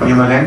PMLN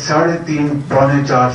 3.5-4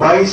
22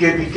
KPK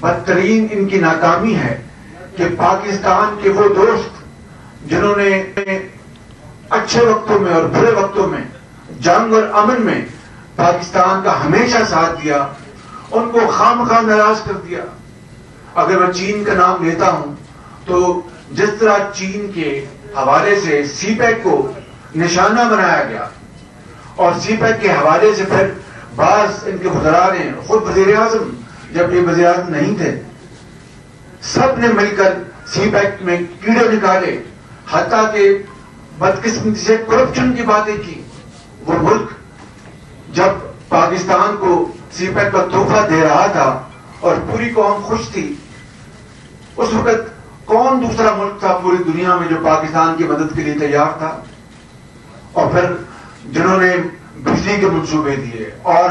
بدترین ان کی ناکامی ہے کہ پاکستان کے وہ دوست جنہوں نے اچھے وقتوں میں اور برے وقتوں میں، جنگ اور امن میں پاکستان کا ہمیشہ ساتھ دیا، ان کو خامخواہ ناراض کر دیا۔ اگر میں چین کا نام لیتا ہوں تو جس طرح چین کے حوالے سے سی پیک کو نشانہ بنایا گیا، اور سی پیک کے حوالے سے پھر بعض ان کے وزراء نے، خود وزیر اعظم جب یہ وزیر اعظم نہیں تھے، سب نے مل کر سی پیک میں کیڑے نکالے، حتیٰ کہ بدقسمتی سے کرپشن کی باتیں کی۔ وہ ملک جب پاکستان کو سی پیک کا تحفہ دے رہا تھا اور پوری قوم خوش تھی، اس وقت کون دوسرا ملک تھا پوری دنیا میں جو پاکستان کی مدد کے لیے تیار تھا؟ اور پھر جنہوں نے بجلی کے منصوبے دیے اور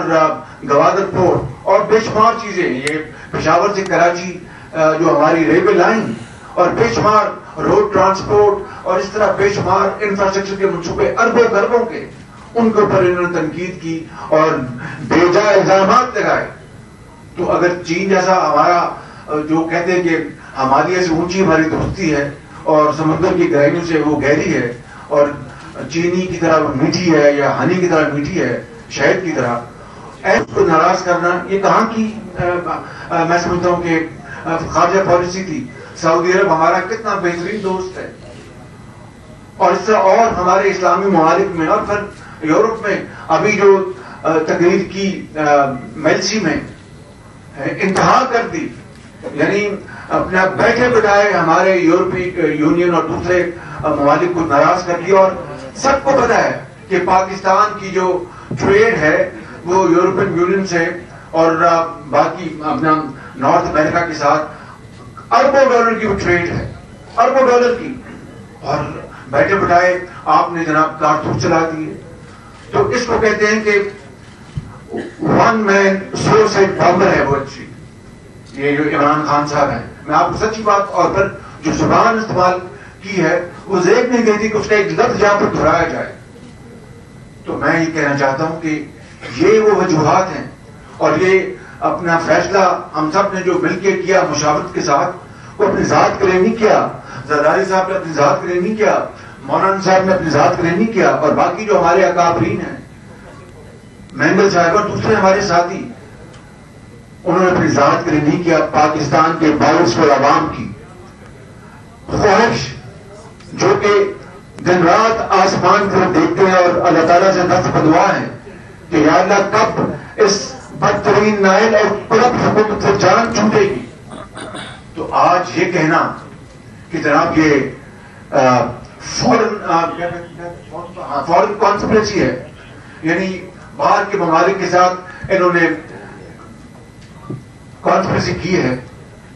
گوادر پورٹ اور بے شمار چیزیں، یہ پشاور سے کراچی جو ہماری ریلوے لائن اور بے شمار روڈ ٹرانسپورٹ اور اس طرح بے شمار انفراسٹرکچر کے منصوبے اربوں گربوں کے، ان کے اوپر انہوں نے تنقید کی اور بے جا الزامات لگائے۔ تو اگر چین جیسا ہمارا جو کہتے ہیں کہ ہمالیہ سے اونچی ہماری دوستی ہے اور سمندر کی گہرائیوں سے وہ گہری ہے اور چینی کی طرح میٹھی ہے یا ہنی کی طرح میٹھی ہے، شہد کی طرح، ایس کو ناراض کرنا یہ کہاں کی میں سمجھتا ہوں کہ خارجہ پالیسی تھی۔ سعودی عرب ہمارا کتنا بہترین دوست ہے، اور اس طرح اور ہمارے اسلامی ممالک میں اور پھر یورپ میں ابھی جو تقریر کی میلسی میں انتہا کر دی، یعنی اپنا بیٹھے بٹھائے ہمارے یورپی یونین اور دوسرے ممالک کو ناراض کر دیا۔ اور سب کو پتا ہے کہ پاکستان کی جو ٹریڈ ہے وہ یورپین یونین سے اور باقی اپنا نارتھ امریکہ کے ساتھ اربوں ڈالر کی وہ ٹریڈ ہے، اربوں ڈالر کی، اور بیٹھے بٹھائے آپ نے جناب کارتوس چلا دیے۔ تو اس کو کہتے ہیں کہ ون مین سوسائڈ بمبر ہے وہ اچھی، یہ جو عمران خان صاحب ہیں۔ میں آپ کو سچی بات، اور پھر جو زبان استعمال کی ہے وہ زیب نہیں کہتی کہ اس کا ایک لفظ جہاں پر دہرایا جائے۔ تو میں یہ کہنا چاہتا ہوں کہ یہ وہ وجوہات ہیں، اور یہ اپنا فیصلہ ہم سب نے جو مل کے کیا مشاورت کے ساتھ، وہ اپنی ذات کے لیے نہیں کیا، زرداری صاحب نے اپنی ذات کے لیے نہیں کیا، مولانا صاحب نے اپنی ذات کے لیے نہیں کیا، اور باقی جو ہمارے اکابرین ہیں، مینگل صاحب اور دوسرے ہمارے ساتھی، انہوں نے اپنی ذات کے لیے نہیں کیا، پاکستان کے 22 عوام کی خواہش جو کہ دن رات آسمان کو دیکھتے ہیں اور اللہ تعالیٰ سے دست بدعا ہے کہ یا اللہ کب اس بدترین نائل اور کرپٹ حکومت سے جان چھوٹے گی۔ تو آج یہ کہنا کہ جناب یہ فورن کانسپریسی ہے، یعنی باہر کے ممالک کے ساتھ انہوں نے کانسپریسی کی ہے،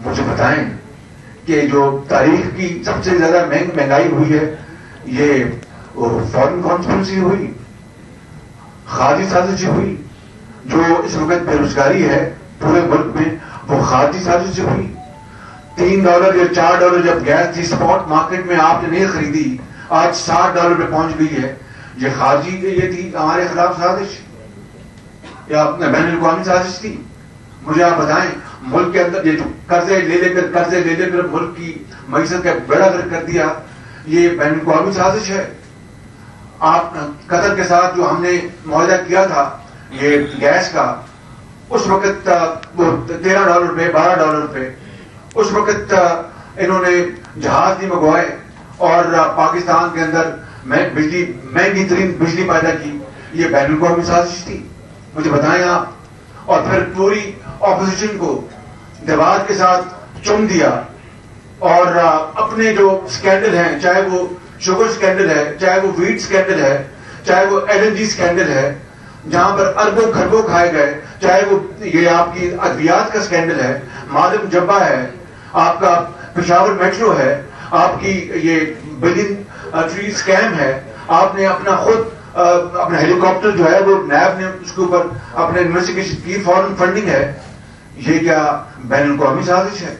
مجھے بتائیں کہ جو تاریخ کی سب سے زیادہ مہنگائی ہوئی ہے یہ فورن کانسپریسی ہوئی، خارجی سازش ہوئی، جو اس وقت بے روزگاری ہے پورے ملک میں وہ خارجی سازش ہوئی۔ $3 یا $4 جب گیس تھی اسپاٹ مارکیٹ میں آپ نے نہیں خریدی، آج $60 پہ پہنچ گئی ہے، یہ خارجی یہ تھی ہمارے خلاف سازش یا بین الاقوامی سازش تھی؟ مجھے آپ بتائیں، ملک کے اندر یہ جو قرضے لے لے کر ملک کی معیشت کا بیڑا گرک کر دیا، یہ بین الاقوامی سازش ہے۔ آپ قطر کے ساتھ جو ہم نے معاہدہ کیا تھا یہ گیس کا، اس وقت وہ $13 پہ $12 پہ، اس وقت انہوں نے جہاز نہیں منگوائے اور پاکستان کے اندر بجلی مہنگی ترین بجلی پیدا کی، یہ بین الاقوامی سازش تھی؟ مجھے بتائیں آپ۔ اور پھر پوری اپوزیشن کو دیوار کے ساتھ چوم دیا، اور اپنے جو سکینڈل ہیں، چاہے وہ شوگر سکینڈل ہے، چاہے وہ ویٹ سکینڈل ہے، چاہے وہ LNG سکینڈل ہے جہاں پر اربوں خربوں کھائے گئے، چاہے وہ یہ آپ کی ادویات کا سکینڈل ہے، معدم جبہ ہے، آپ کا پشاور میٹرو ہے، آپ کی یہ بلین ٹری سکیم ہے، آپ نے اپنا خود اپنا ہیلی کاپٹر جو ہے وہ نیب نے اس کے اوپر اپنے انویسٹیگیشن کی، فورن فنڈنگ ہے، یہ کیا بین الاقوامی سازش ہے؟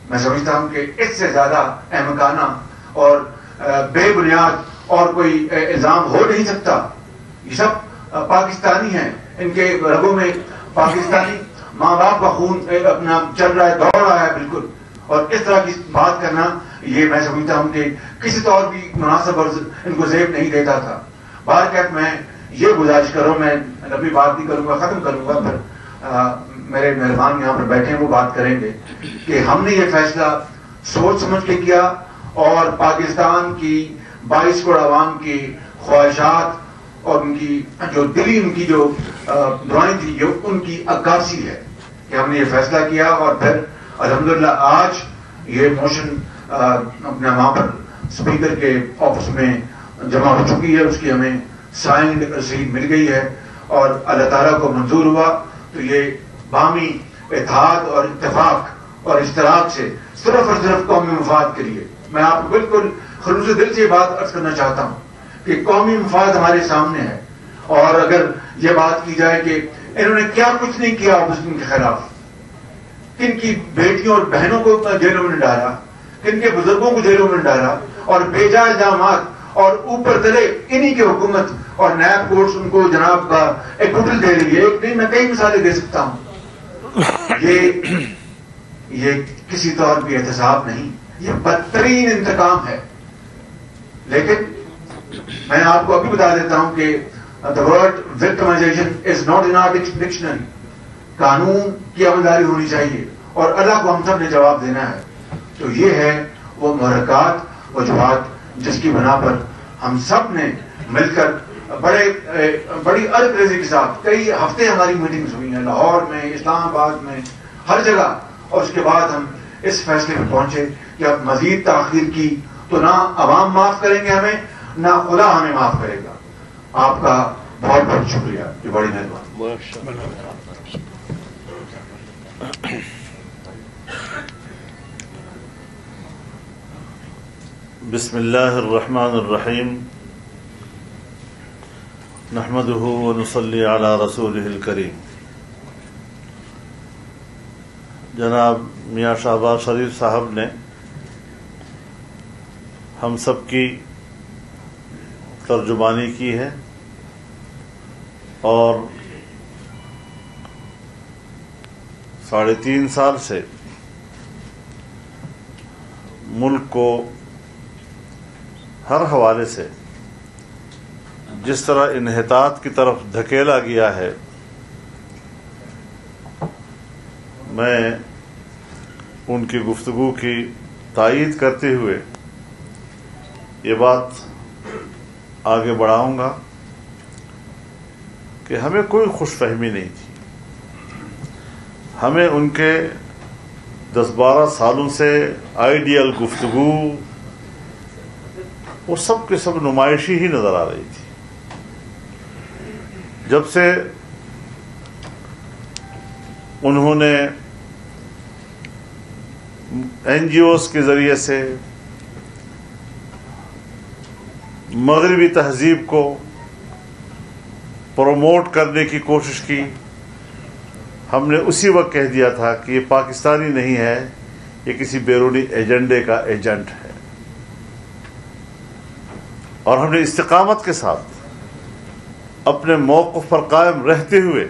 میں سمجھتا ہوں کہ اس سے زیادہ احمقانہ اور بے بنیاد اور کوئی الزام ہو نہیں سکتا۔ یہ سب پاکستانی ہیں، ان کے رگوں میں پاکستانی ماں باپ کا خون اپنا چل رہا ہے، دوڑ رہا ہے بالکل. اور اس طرح کی بات کرنا یہ میں سمجھتا ہوں کہ کسی طور بھی مناسب اور ان کو زیب نہیں دیتا تھا. بہرکیف میں یہ گزارش کروں، میں لمبی بات نہیں کروں گا، ختم کروں گا، پھر میرے مہربان یہاں پر بیٹھے ہیں وہ بات کریں گے کہ ہم نے یہ فیصلہ سوچ سمجھ کے کیا اور پاکستان کی 22 کروڑ عوام کی خواہشات اور ان کی جو دلی ان کی جو دعائیں تھی یہ ان کی عکاسی ہے کہ ہم نے یہ فیصلہ کیا. اور پھر الحمدللہ آج یہ موشن اپنے وہاں پر اسپیکر کے آفس میں جمع ہو چکی ہے، اس کی ہمیں سائنڈ رسید مل گئی ہے اور اللہ تعالیٰ کو منظور ہوا. تو یہ باہمی اتحاد اور اتفاق اور اشتراک سے صرف اور صرف قومی مفاد کے لیے، میں آپ کو بالکل خلوص دل سے یہ بات عرض کرنا چاہتا ہوں کہ قومی مفاد ہمارے سامنے ہے. اور اگر یہ بات کی جائے کہ انہوں نے کیا کچھ نہیں کیا مسلم کے خلاف، کن کی بیٹیوں اور بہنوں کو جیلوں میں ڈالا، کن کے بزرگوں کو جیلوں میں ڈالا اور بے جا الزامات، اور اوپر تلے انہی کی حکومت اور نیب کورٹس ان کو جناب کا ایکوٹل دے رہی ہے. ایک نہیں، میں کئی مثالیں دے سکتا ہوں. یہ کسی طور بھی احتساب نہیں، یہ بدترین انتقام ہے. لیکن میں آپ کو ابھی بتا دیتا ہوں کہ the word victimization is not in our dictionary. قانون کی عملداری ہونی چاہیے اور اللہ کو ہم سب نے جواب دینا ہے. تو یہ ہے وہ محرکات وجوہات جس کی بنا پر ہم سب نے مل کر بڑی ارق ریزی کے ساتھ کئی ہفتے ہماری میٹنگز ہوئی ہیں، لاہور میں، اسلام آباد میں، ہر جگہ. اور اس کے بعد ہم اس فیصلے میں پہنچے کہ اب مزید تاخیر کی تو نہ عوام معاف کریں گے ہمیں، نہ خدا ہمیں معاف کرے گا. آپ کا بہت بہت شکریہ، یہ بڑی مہربانی. بسم اللہ الرحمن الرحیم، نحمدہ ونصلی علی رسولہ الکریم. جناب میاں شہباز شریف صاحب نے ہم سب کی ترجمانی کی ہے اور 3.5 سال سے ملک کو ہر حوالے سے جس طرح انحطاط کی طرف دھکیلا گیا ہے، میں ان کی گفتگو کی تائید کرتے ہوئے یہ بات آگے بڑھاؤں گا کہ ہمیں کوئی خوش فہمی نہیں تھی. ہمیں ان کے 10-12 سالوں سے آئیڈیل گفتگو وہ سب کے سب نمائشی ہی نظر آ رہی تھی. جب سے انہوں نے این جی اوز کے ذریعے سے مغربی تہذیب کو پروموٹ کرنے کی کوشش کی، ہم نے اسی وقت کہہ دیا تھا کہ یہ پاکستانی نہیں ہے، یہ کسی بیرونی ایجنڈے کا ایجنٹ ہے. اور ہم نے استقامت کے ساتھ اپنے موقف پر قائم رہتے ہوئے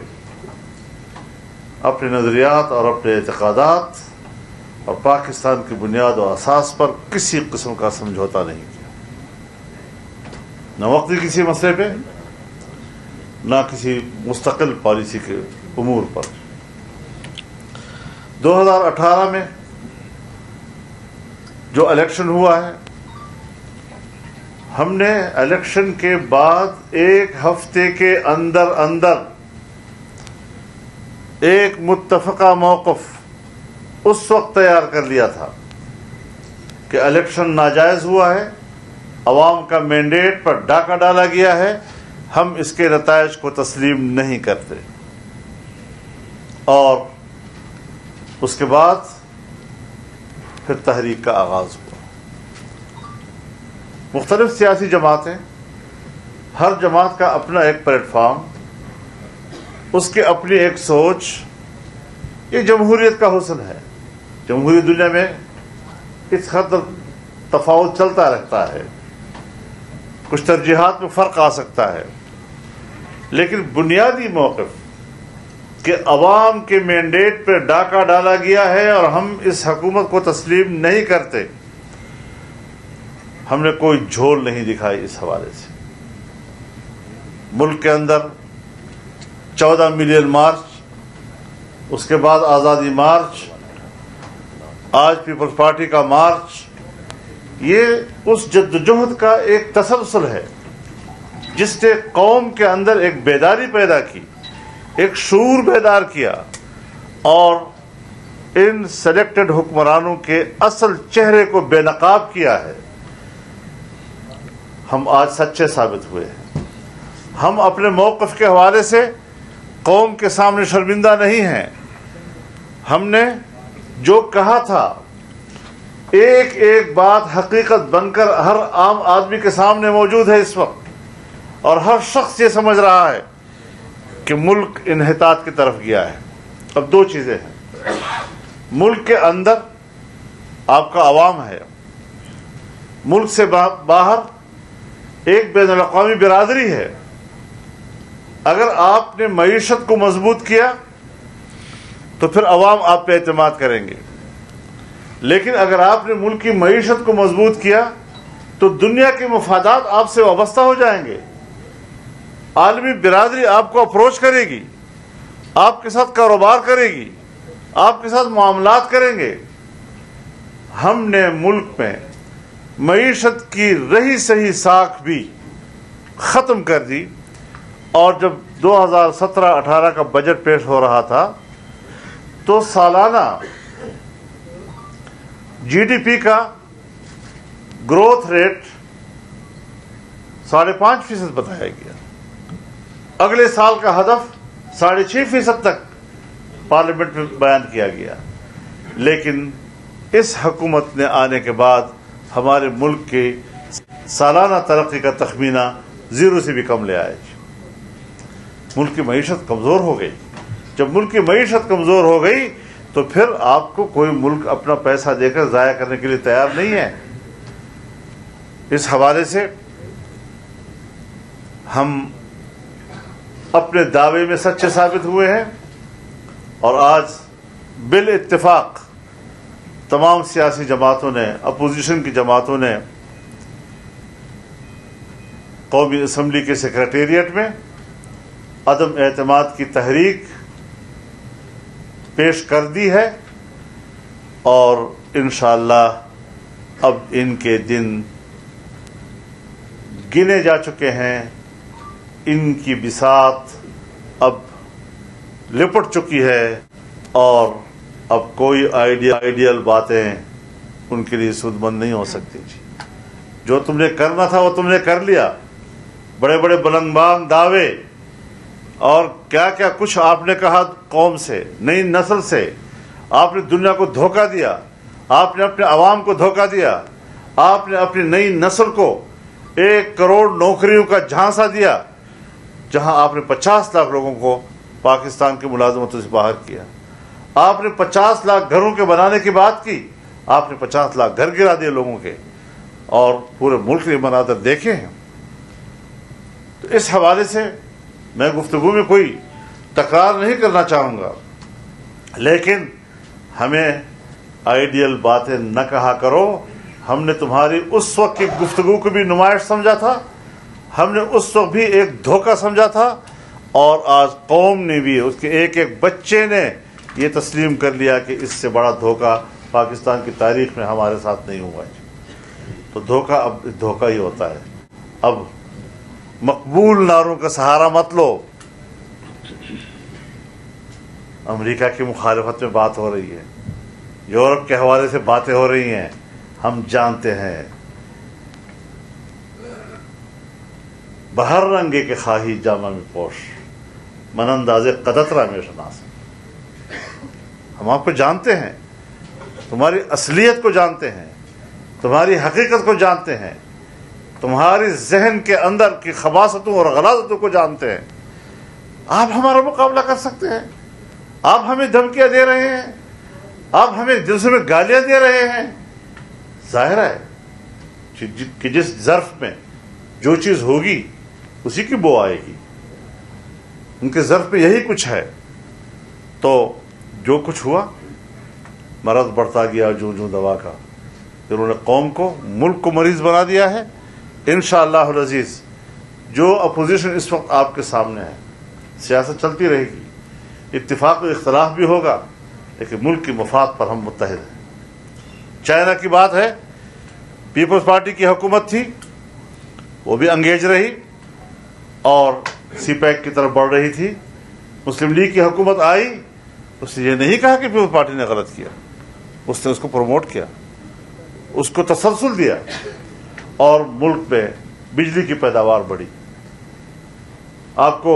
اپنے نظریات اور اپنے اعتقادات اور پاکستان کی بنیاد و اساس پر کسی قسم کا سمجھوتا نہیں کیا، نہ وقتی کسی مسئلے پہ، نہ کسی مستقل پالیسی کے امور پر. 2018 میں جو الیکشن ہوا ہے، ہم نے الیکشن کے بعد 1 ہفتے کے اندر ایک متفقہ موقف اس وقت تیار کر لیا تھا کہ الیکشن ناجائز ہوا ہے، عوام کا مینڈیٹ پر ڈاکہ ڈالا گیا ہے، ہم اس کے نتائج کو تسلیم نہیں کرتے. اور اس کے بعد پھر تحریک کا آغاز ہوا. مختلف سیاسی جماعتیں، ہر جماعت کا اپنا ایک پلیٹ فارم، اس کی اپنی ایک سوچ. یہ جمہوریت کا حسن ہے. جمہوری دنیا میں اس حد تک تفاوت چلتا رہتا ہے، کچھ ترجیحات میں فرق آ سکتا ہے، لیکن بنیادی موقف کہ عوام کے مینڈیٹ پہ ڈاکہ ڈالا گیا ہے اور ہم اس حکومت کو تسلیم نہیں کرتے. ہم نے کوئی جھول نہیں دکھائی اس حوالے سے. ملک کے اندر 14 ملین مارچ، اس کے بعد آزادی مارچ، آج پیپلز پارٹی کا مارچ، یہ اس جدوجہد کا ایک تسلسل ہے جس نے قوم کے اندر ایک بیداری پیدا کی، ایک شعور بیدار کیا اور ان سلیکٹڈ حکمرانوں کے اصل چہرے کو بے نقاب کیا ہے. ہم آج سچے ثابت ہوئے ہیں. ہم اپنے موقف کے حوالے سے قوم کے سامنے شرمندہ نہیں ہیں. ہم نے جو کہا تھا ایک ایک بات حقیقت بن کر ہر عام آدمی کے سامنے موجود ہے اس وقت، اور ہر شخص یہ سمجھ رہا ہے کہ ملک انحطاط کی طرف گیا ہے. اب دو چیزیں ہیں. ملک کے اندر آپ کا عوام ہے، ملک سے باہر ایک بین الاقوامی برادری ہے. اگر آپ نے معیشت کو مضبوط کیا تو پھر عوام آپ پہ اعتماد کریں گے، لیکن اگر آپ نے ملک کی معیشت کو مضبوط کیا تو دنیا کے مفادات آپ سے وابستہ ہو جائیں گے. عالمی برادری آپ کو اپروچ کرے گی، آپ کے ساتھ کاروبار کرے گی، آپ کے ساتھ معاملات کریں گے. ہم نے ملک میں معیشت کی رہی سہی ساکھ بھی ختم کر دی، اور جب 2017-18 کا بجٹ پیش ہو رہا تھا تو سالانہ جی ڈی پی کا گروتھ ریٹ 5.5% بتایا گیا. اگلے سال کا ہدف 6.5% تک پارلیمنٹ میں بیان کیا گیا. لیکن اس حکومت نے آنے کے بعد ہمارے ملک کے سالانہ ترقی کا تخمینہ 0 سے بھی کم لے آئے. ملک کی معیشت کمزور ہو گئی. جب ملک کی معیشت کمزور ہو گئی تو پھر آپ کو کوئی ملک اپنا پیسہ دے کر ضائع کرنے کے لیے تیار نہیں ہے. اس حوالے سے ہم اپنے دعوے میں سچے ثابت ہوئے ہیں، اور آج بالاتفاق تمام سیاسی جماعتوں نے، اپوزیشن کی جماعتوں نے قومی اسمبلی کے سیکریٹریٹ میں عدم اعتماد کی تحریک پیش کر دی ہے، اور انشاءاللہ اب ان کے دن گنے جا چکے ہیں. ان کی بساط اب لپٹ چکی ہے، اور اب کوئی آئیڈیل باتیں ان کے لیے سود مند نہیں ہو سکتی. جو تم نے کرنا تھا وہ تم نے کر لیا. بڑے بڑے بلند بانگ دعوے اور کیا کیا کچھ آپ نے کہا قوم سے، نئی نسل سے. آپ نے دنیا کو دھوکہ دیا، آپ نے اپنے عوام کو دھوکہ دیا، آپ نے اپنی نئی نسل کو 1 کروڑ نوکریوں کا جھانسا دیا، جہاں آپ نے 50 لاکھ لوگوں کو پاکستان کی ملازمتوں سے باہر کیا. آپ نے 50 لاکھ گھروں کے بنانے کی بات کی، آپ نے 50 لاکھ گھر گرا دیے لوگوں کے، اور پورے ملک نے مناظر دیکھے ہیں. تو اس حوالے سے میں گفتگو میں کوئی تکرار نہیں کرنا چاہوں گا، لیکن ہمیں آئیڈیل باتیں نہ کہا کرو. ہم نے تمہاری اس وقت کی گفتگو کو بھی نمائش سمجھا تھا، ہم نے اس وقت بھی ایک دھوکہ سمجھا تھا، اور آج قوم نے بھی، اس کے ایک ایک بچے نے یہ تسلیم کر لیا کہ اس سے بڑا دھوکہ پاکستان کی تاریخ میں ہمارے ساتھ نہیں ہوا ہے. تو دھوکہ اب دھوکہ ہی ہوتا ہے. اب مقبول نعروں کا سہارا مت لو. امریکہ کی مخالفت میں بات ہو رہی ہے، یورپ کے حوالے سے باتیں ہو رہی ہیں، ہم جانتے ہیں بہر رنگے کے خواہی جامہ میں پوش، من انداز قدطرہ میں شناس. ہم آپ کو جانتے ہیں، تمہاری اصلیت کو جانتے ہیں، تمہاری حقیقت کو جانتے ہیں، تمہاری ذہن کے اندر کی خباثتوں اور غلاظتوں کو جانتے ہیں. آپ ہمارا مقابلہ کر سکتے ہیں؟ آپ ہمیں دھمکیاں دے رہے ہیں، آپ ہمیں جلسے میں گالیاں دے رہے ہیں. ظاہر ہے کہ جس ظرف میں جو چیز ہوگی اسی کی بو آئے گی. ان کے ظرف میں یہی کچھ ہے. تو جو کچھ ہوا مرض بڑھتا گیا جو دوا کا، انہوں نے قوم کو ملک کو مریض بنا دیا ہے. انشاءاللہ العزیز جو اپوزیشن اس وقت آپ کے سامنے ہے، سیاست چلتی رہے گی، اتفاق و اختلاف بھی ہوگا، لیکن ملک کی مفاد پر ہم متحد ہیں. چائنا کی بات ہے، پیپلز پارٹی کی حکومت تھی، وہ بھی انگیج رہی اور سی پیک کی طرف بڑھ رہی تھی. مسلم لیگ کی حکومت آئی، اس نے یہ نہیں کہا کہ پیپلز پارٹی نے غلط کیا، اس نے اس کو پروموٹ کیا، اس کو تسلسل دیا اور ملک میں بجلی کی پیداوار بڑھی. آپ کو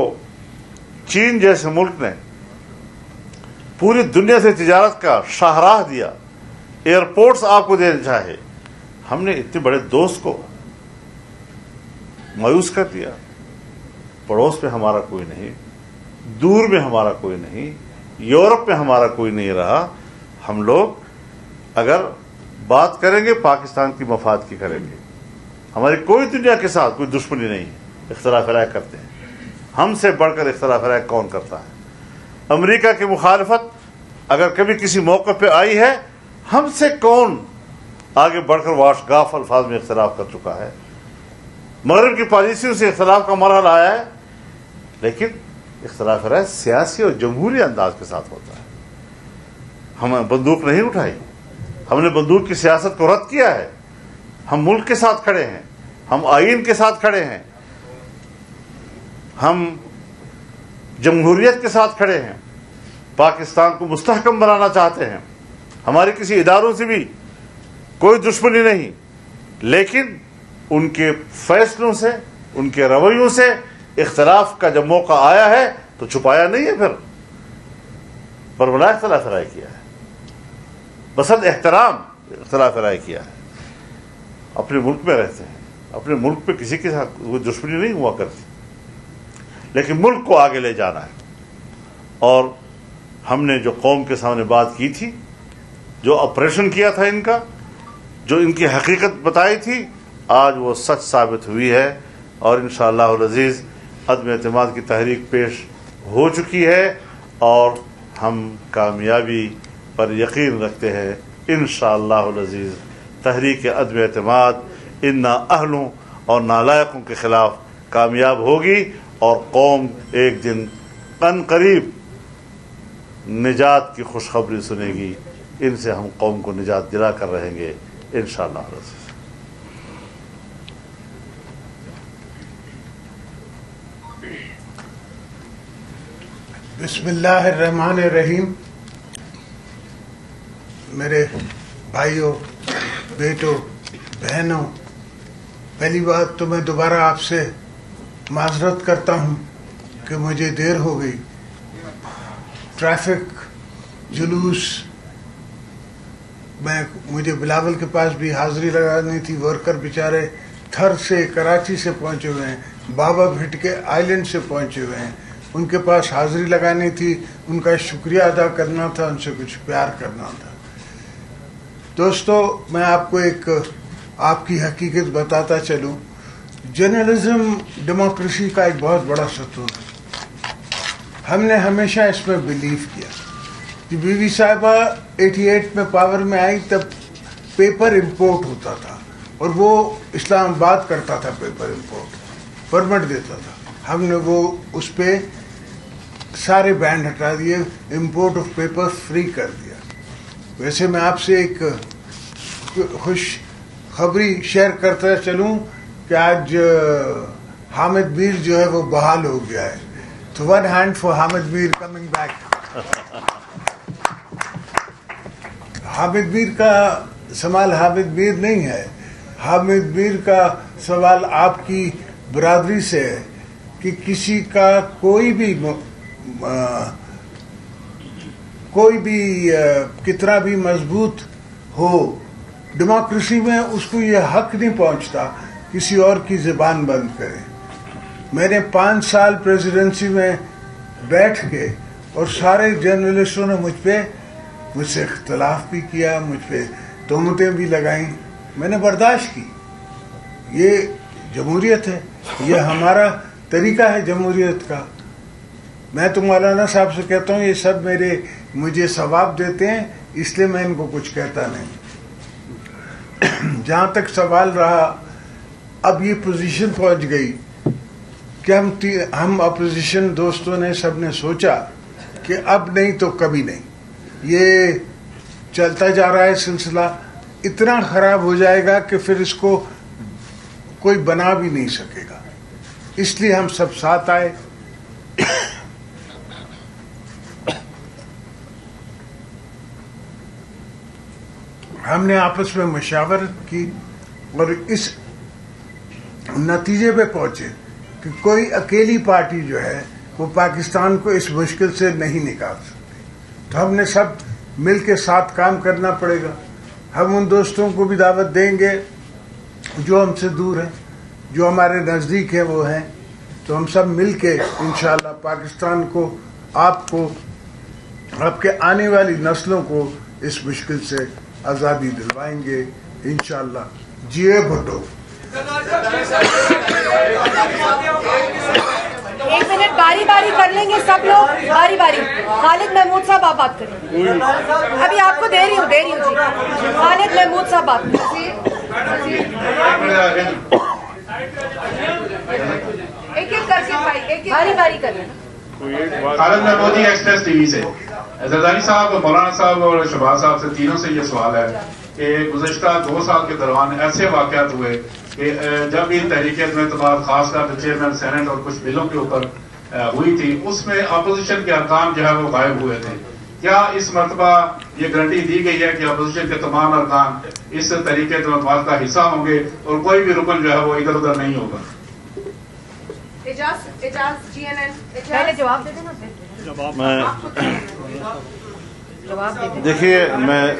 چین جیسے ملک نے پوری دنیا سے تجارت کا شاہراہ دیا، ایئرپورٹس آپ کو دینا چاہے، ہم نے اتنے بڑے دوست کو مایوس کر دیا. پڑوس میں ہمارا کوئی نہیں، دور میں ہمارا کوئی نہیں، یورپ میں ہمارا کوئی نہیں رہا. ہم لوگ اگر بات کریں گے پاکستان کی مفاد کی کریں گے. ہماری کوئی دنیا کے ساتھ کوئی دشمنی نہیں ہے. اختلاف رائے کرتے ہیں، ہم سے بڑھ کر اختلاف رائے کون کرتا ہے؟ امریکہ کی مخالفت اگر کبھی کسی موقع پہ آئی ہے، ہم سے کون آگے بڑھ کر واش گاف الفاظ میں اختلاف کر چکا ہے؟ مغرب کی پالیسیوں سے اختلاف کا مرحلہ آیا ہے، لیکن اختلاف رائے سیاسی اور جمہوری انداز کے ساتھ ہوتا ہے. ہم نے بندوق نہیں اٹھائی، ہم نے بندوق کی سیاست کو رد کیا ہے. ہم ملک کے ساتھ کھڑے ہیں، ہم آئین کے ساتھ کھڑے ہیں، ہم جمہوریت کے ساتھ کھڑے ہیں، پاکستان کو مستحکم بنانا چاہتے ہیں. ہماری کسی اداروں سے بھی کوئی دشمنی نہیں، لیکن ان کے فیصلوں سے، ان کے رویوں سے اختلاف کا جب موقع آیا ہے تو چھپایا نہیں ہے، پھر بربلا اختلاف رائے کیا ہے، بسد احترام اختلاف رائے کیا ہے. اپنے ملک میں رہتے ہیں، اپنے ملک پہ کسی کے ساتھ کوئی دشمنی نہیں ہوا کرتی، لیکن ملک کو آگے لے جانا ہے. اور ہم نے جو قوم کے سامنے بات کی تھی، جو آپریشن کیا تھا ان کا، جو ان کی حقیقت بتائی تھی، آج وہ سچ ثابت ہوئی ہے. اور انشاءاللہ العزیز عدم اعتماد کی تحریک پیش ہو چکی ہے اور ہم کامیابی پر یقین رکھتے ہیں. انشاءاللہ العزیز تحریک عدم اعتماد ان نااہلوں اور نالائقوں کے خلاف کامیاب ہوگی اور قوم ایک دن عن قریب نجات کی خوشخبری سنے گی. ان سے ہم قوم کو نجات دلا کر رہیں گے انشاءاللہ العزیز. بسم اللہ الرحمن الرحیم. میرے بھائیوں، بیٹوں، بہنوں، پہلی بات تو میں دوبارہ آپ سے معذرت کرتا ہوں کہ مجھے دیر ہو گئی. ٹریفک، جلوس، مجھے بلاول کے پاس بھی حاضری لگانی تھی. ورکر بیچارے تھر سے، کراچی سے پہنچے ہوئے ہیں، بابا بھٹ کے آئی لینڈ سے پہنچے ہوئے ہیں، ان کے پاس حاضری لگانی تھی، ان کا شکریہ ادا کرنا تھا، ان سے کچھ پیار کرنا تھا. دوستو، میں آپ کو ایک آپ کی حقیقت بتاتا چلوں. جرنلزم ڈیموکریسی کا ایک بہت بڑا ستون ہے. ہم نے ہمیشہ اس میں بلیو کیا. جب بی بی صاحبہ 88 میں پاور میں آئی تب پیپر امپورٹ ہوتا تھا اور وہ اسلام آباد کرتا تھا، پیپر امپورٹ پرمٹ دیتا تھا. ہم نے وہ اس پہ سارے بینڈ ہٹا دیے، امپورٹ آف پیپر فری کر دیا. ویسے میں آپ سے ایک خوش خبری شیئر کرتا چلوں کہ آج حامد میر جو ہے وہ بحال ہو گیا ہے. تو one hand for Hamid Mir coming back. Hamid Mir کا سوال حامد میر نہیں ہے، حامد میر کا سوال آپ کی برادری سے ہے کہ کسی کا کوئی بھی کتنا بھی مضبوط ہو، ڈیموکریسی میں اس کو یہ حق نہیں پہنچتا کسی اور کی زبان بند کرے. میں نے 5 سال پریزیڈنسی میں بیٹھ کے اور سارے جرنلسٹوں نے مجھ سے اختلاف بھی کیا، مجھ پہ تہمتیں بھی لگائیں، میں نے برداشت کی. یہ جمہوریت ہے، یہ ہمارا طریقہ ہے جمہوریت کا. میں تو مولانا صاحب سے کہتا ہوں یہ سب مجھے ثواب دیتے ہیں، اس لیے میں ان کو کچھ کہتا نہیں۔ جہاں تک سوال رہا، اب یہ پوزیشن پہنچ گئی کہ ہم اپوزیشن دوستوں نے سب نے سوچا کہ اب نہیں تو کبھی نہیں، یہ چلتا جا رہا ہے سلسلہ، اتنا خراب ہو جائے گا کہ پھر اس کو کوئی بنا بھی نہیں سکے گا، اس لیے ہم سب ساتھ آئے۔ ہم نے آپس میں مشاورت کی اور اس نتیجے پہ پہنچے کہ کوئی اکیلی پارٹی جو ہے وہ پاکستان کو اس مشکل سے نہیں نکال سکتی، تو ہم نے سب مل کے ساتھ کام کرنا پڑے گا۔ ہم ان دوستوں کو بھی دعوت دیں گے جو ہم سے دور ہیں، جو ہمارے نزدیک ہیں وہ ہیں، تو ہم سب مل کے انشاءاللہ پاکستان کو، آپ کو، آپ کے آنے والی نسلوں کو اس مشکل سے آزادی دلوائیں گے انشاءاللہ۔ جیے بھٹو۔ ایک منٹ باری باری کر لیں گے سب لوگ، باری باری۔ خالد محمود صاحب آپ بات کریں، ابھی آپ کو دے رہی ہوں جی۔ خالد محمود صاحب بات کریں، ایک ایک کر کے بھائی، باری باری کر لیں۔ خالد محمودی ایکسپریس ٹی وی سے۔ زرداری صاحب، مولانا صاحب اور شہباز صاحب سے تینوں سے یہ سوال ہے کہ گزشتہ 2 سال کے دوران ایسے واقعات ہوئے کہ جب بھی تحریک عدم اعتماد خاص کر چیئرمین سینٹ اور کچھ بلوں کے اوپر ہوئی تھی، اس میں اپوزیشن کے ارکان جو ہے وہ غائب ہوئے تھے۔ کیا اس مرتبہ یہ گارنٹی دی گئی ہے کہ اپوزیشن کے تمام ارکان اس تحریک عدم اعتماد کا حصہ ہوں گے اور کوئی بھی رکن جو ہے وہ ادھر ادھر نہیں ہوگا؟ پہلے جواب دے دینا، دیکھیے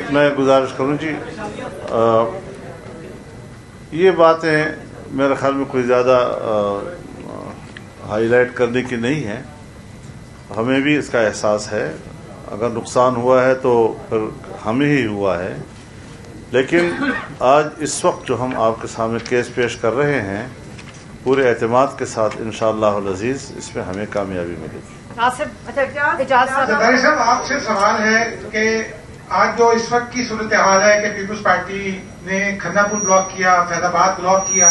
میں گزارش کروں جی، یہ باتیں میرے خیال میں کوئی زیادہ ہائی لائٹ کرنے کی نہیں ہے، ہمیں بھی اس کا احساس ہے، اگر نقصان ہوا ہے تو پھر ہمیں ہی ہوا ہے، لیکن آج اس وقت جو ہم آپ کے سامنے کیس پیش کر رہے ہیں پورے اعتماد کے ساتھ انشاءاللہ العزیز اس میں ہمیں کامیابی ملے گی۔ زرداری صاحب، آپ سے سوال ہے کہ آج جو اس وقت کی صورتحال ہے کہ پیپلز پارٹی نے کھنہ پور بلاک کیا، فیض آباد بلاک کیا،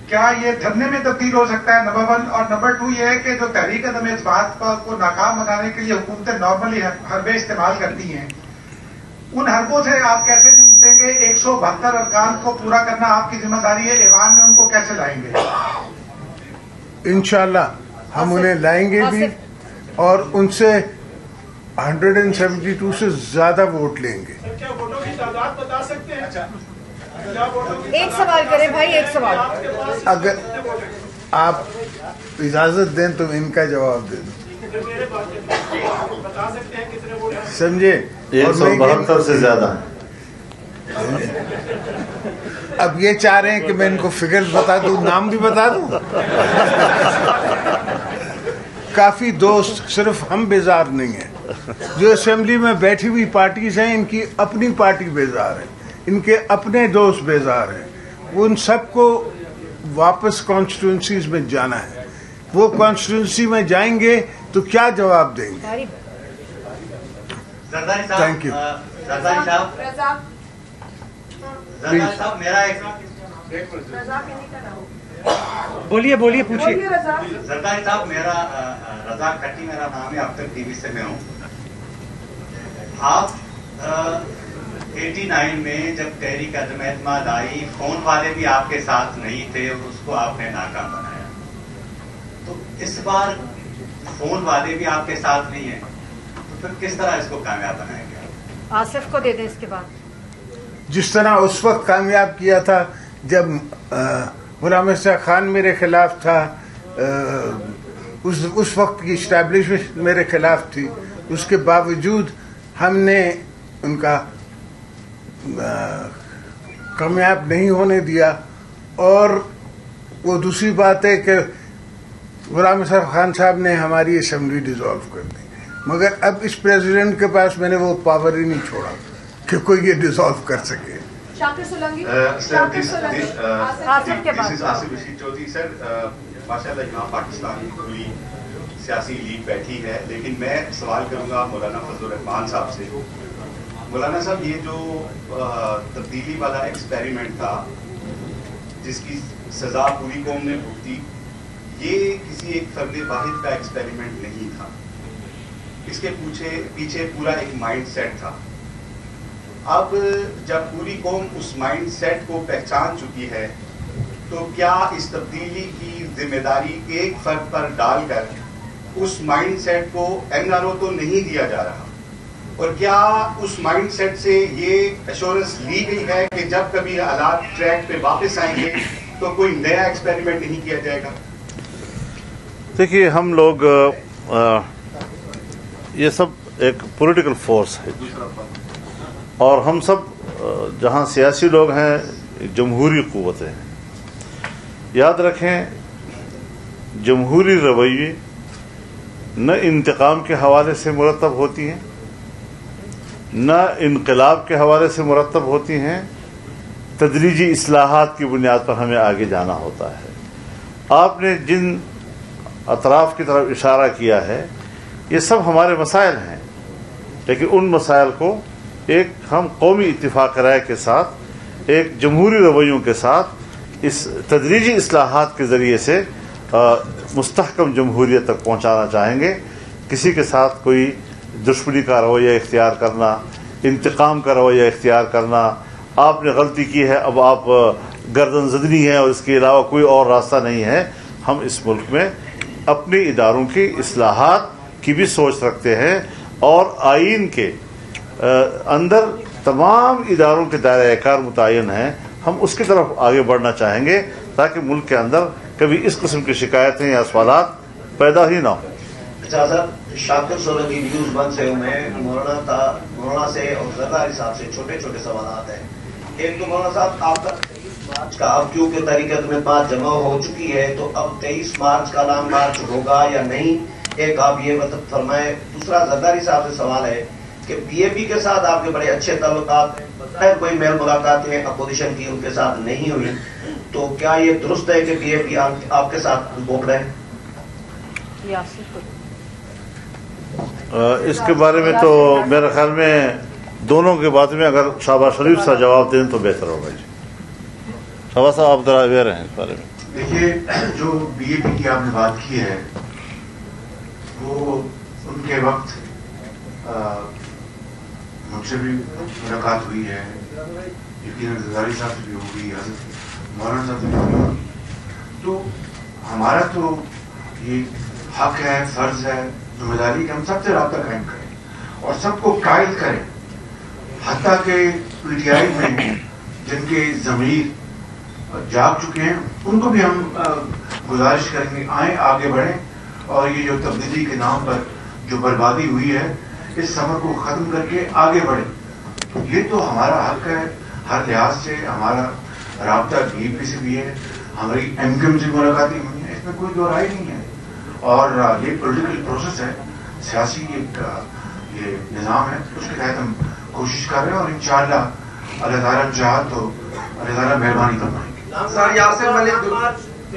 کیا یہ دھرنے میں تبدیل ہو سکتا ہے؟ نمبر 1 اور نمبر 2 یہ ہے کہ جو تحریک عدم اعتماد کو ناکام بنانے کے لیے حکومتیں نارملی حربے استعمال کرتی ہیں، ان حربوں سے آپ کیسے نمٹیں گے؟ 172 ارکان کو پورا کرنا آپ کی ذمہ داری ہے، ایوان میں ان کو کیسے لائیں گے؟ انشاءاللہ ہم انہیں لائیں گے بھی اور ان سے 172 سے زیادہ ووٹ لیں گے۔ کیا ووٹوں کی تعداد بتا سکتے ہیں؟ ایک سوال کریں بھائی، ایک سوال۔ اگر آپ اجازت دیں تو ان کا جواب دے دوں، سمجھے؟ 172 سے زیادہ۔ اب یہ چاہ رہے ہیں کہ میں ان کو فگر بتا دوں، نام بھی بتا دوں؟ کافی دوست، صرف ہم بیزار نہیں ہیں، جو اسمبلی میں بیٹھی ہوئی پارٹیز ہیں ان کی اپنی پارٹی بیزار ہے، ان کے اپنے دوست بیزار ہیں، ان سب کو واپس کانسٹیٹوئنسیز میں جانا ہے، وہ کانسٹیٹوئنسی میں جائیں گے تو کیا جواب دیں گے؟ Thank you. زرداری صاحب میرا ایک بولیے پوچھیے۔ زرداری صاحب، میرا رضا کٹی میرا نام ہے، اب تک ٹی وی سے میں ہوں۔ آپ 89 میں جب تحریک عدم اعتماد آئی، فون والے بھی آپ کے ساتھ نہیں تھے اور اس کو آپ نے ناکام بنایا، تو اس بار فون والے بھی آپ کے ساتھ نہیں ہیں، تو پھر کس طرح اس کو کامیاب بنائیں گے؟ آصف کو دے دیں اس کے بعد۔ جس طرح اس وقت کامیاب کیا تھا جب غلام احسان خان میرے خلاف تھا، اس وقت کی اسٹیبلشمنٹ میرے خلاف تھی، اس کے باوجود ہم نے ان کا کامیاب نہیں ہونے دیا، اور وہ دوسری بات ہے کہ غلام احسان خان صاحب نے ہماری اسمبلی ڈیزالو کر دی، مگر اب اس پریزیڈنٹ کے پاس میں نے وہ پاور ہی نہیں چھوڑا کہ کوئی یہ ڈیزالو کر سکے۔ شاکر سولنگی، آصف رشید چودھری سر، ماشاءاللہ یہاں پاکستان کی پوری سیاسی لیگ بیٹھی ہے، لیکن میں سوال کروں گا مولانا فضل الرحمان صاحب سے۔ مولانا صاحب، یہ جو تبدیلی والا ایکسپیریمنٹ تھا جس کی سزا پوری قوم نے بھگتی، یہ کسی ایک فرد واحد کا ایکسپیریمنٹ نہیں تھا، اس کے پیچھے پورا ایک مائنڈ سیٹ تھا۔ اب جب پوری قوم اس مائنڈ سیٹ کو پہچان چکی ہے تو کیا اس تبدیلی کی ذمہ داری ایک فرد پر ڈال کر اس مائنڈ سیٹ کو این آر او تو نہیں دیا جا رہا، اور کیا اس مائنڈ سیٹ سے یہ ایشورنس لی گئی ہے کہ جب کبھی حالات ٹریک پہ واپس آئیں گے تو کوئی نیا ایکسپیریمنٹ نہیں کیا جائے گا؟ دیکھیے، ہم لوگ یہ سب ایک پولیٹیکل فورس ہے، اور ہم سب جہاں سیاسی لوگ ہیں جمہوری قوتیں ہیں۔ یاد رکھیں، جمہوری رویے نہ انتقام کے حوالے سے مرتب ہوتی ہیں، نہ انقلاب کے حوالے سے مرتب ہوتی ہیں، تدریجی اصلاحات کی بنیاد پر ہمیں آگے جانا ہوتا ہے۔ آپ نے جن اطراف کی طرف اشارہ کیا ہے یہ سب ہمارے مسائل ہیں، لیکن ان مسائل کو ایک ہم قومی اتفاق رائے کے ساتھ، ایک جمہوری رویوں کے ساتھ، اس تدریجی اصلاحات کے ذریعے سے مستحکم جمہوریت تک پہنچانا چاہیں گے۔ کسی کے ساتھ کوئی دشمنی کا رویہ اختیار کرنا، انتقام کا رویہ اختیار کرنا، آپ نے غلطی کی ہے اب آپ گردن زدنی ہے اور اس کے علاوہ کوئی اور راستہ نہیں ہے۔ ہم اس ملک میں اپنے اداروں کی اصلاحات کی بھی سوچ رکھتے ہیں، اور آئین کے اندر تمام اداروں کے دائرہ کار متعین ہیں، ہم اس کی طرف آگے بڑھنا چاہیں گے تاکہ ملک کے اندر کبھی اس قسم کی شکایتیں یا سوالات پیدا ہی نہ ہوں۔ اچھا صاحب، شاکر سولنگی نیوز 1 سے میں مولانا سے اور زرداری صاحب سے چھوٹے چھوٹے سوالات ہیں۔ ایک تو مولانا صاحب، آپ کا 23 مارچ کا اب کیونکہ طریقت میں بات جمع ہو چکی ہے تو اب 23 مارچ کا لانگ مارچ ہوگا یا نہیں، ایک آپ یہ فرمائیں۔ دوسرا زرداری صاحب سے سوال ہے کہ پی اے پی کے ساتھ آپ کے بڑے اچھے تعلقات ہیں، بظاہر کوئی میل ملاقاتیں اپوزیشن کی ان کے ساتھ نہیں ہوئی، تو کیا یہ درست ہے کہ پی اے پی آپ کے ساتھ رپورٹ ہے؟ اس کے بارے میں تو میرے خیال میں دونوں کے بات میں اگر شہباز شریف سے جواب دیں تو بہتر ہوگا۔ جی شہباز صاحب، آپ ذرا اویئر ہیں اس بارے میں۔ دیکھیے، جو بی اے پی کی آپ نے بات کی ہے وہ ان کے وقت مجھ سے بھی ملاقات ہوئی ہے، یقیناً زرداری صاحب سے بھی ہوگی، حضرت مولانا صاحب سے بھی ہوگی، تو ہمارا تو یہ حق ہے، فرض ہے، ذمہ داری کہ ہم سب سے رابطہ قائم کریں اور سب کو قائل کریں، حتیٰ کہ پی ٹی آئی میں جن کے ضمیر جاگ چکے ہیں ان کو بھی ہم گزارش کریں گے آئیں، آگے بڑھیں، اور یہ جو تبدیلی کے نام پر جو بربادی ہوئی ہے اس سفر کو ختم کر کے آگے بڑھیں۔ یہ تو ہمارا حق ہے، ہر لحاظ سے ہمارا رابطہ بی اے پی سے بھی ہے، ہماری ایم کیو ایم سے ملاقاتیں ہوئی ہیں، اس میں کوئی دو رائے نہیں ہے، اور یہ پولیٹیکل پروسیس ہے، سیاسی ایک یہ نظام ہے، اس کے تحت ہم کوشش کر رہے ہیں، اور انشاءاللہ اللہ تعالیٰ چاہا تو اللہ تعالیٰ مہربانی فرمائیں گے۔ سر یاسر ملک،